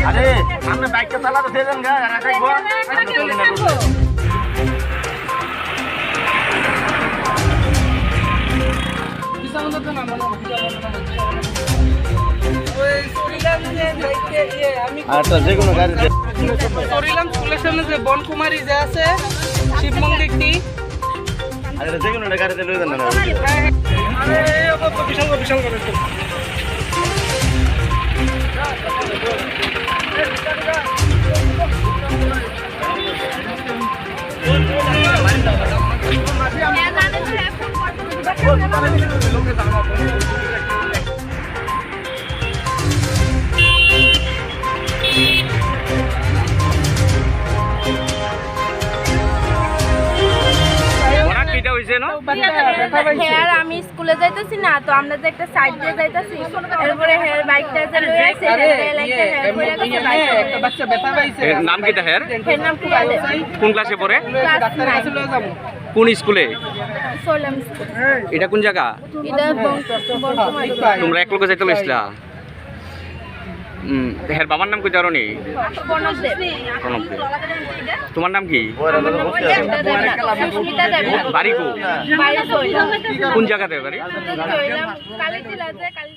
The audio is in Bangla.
আরে আমরা বাইকটা চালাতে দেন গা আর খাইবো আচ্ছা যে কোনো গাড়িতে করিলাম স্কুলের সামনে যে বনকুমারী যে আছে শিব মন্দিরটি আরে যে কোনো গাড়িতে লই দেন না আরে বিশাল বিশাল করে হেয়ার আমি স্কুলে যাইতেছি না তো আমরা যে একটা সাইড দিয়ে যাইতেছি এরপরে হেয়ার বাইকটা যে লয়ে আছে এর নাম কি হেয়ার? হেয়ার নাম কি আছে? কোন ক্লাসে পড়ে? ক্লাস 9 কোন স্কুলে? সোলাম স্কুল। এটা কোন জায়গা? এটা বনকুমারী। তোমরা এক লোকে যাইতে লইছিলা? হের বাবার নাম কই জানো নি? প্রণবদেব। প্রণবদেব। তোমার নাম কি? সুস্মিতা দেবনাথ। বাড়ি কো? বাড়ি সোলাম। কোন জায়গাতে বাড়ি? সোলাম কালীতলাতে কালী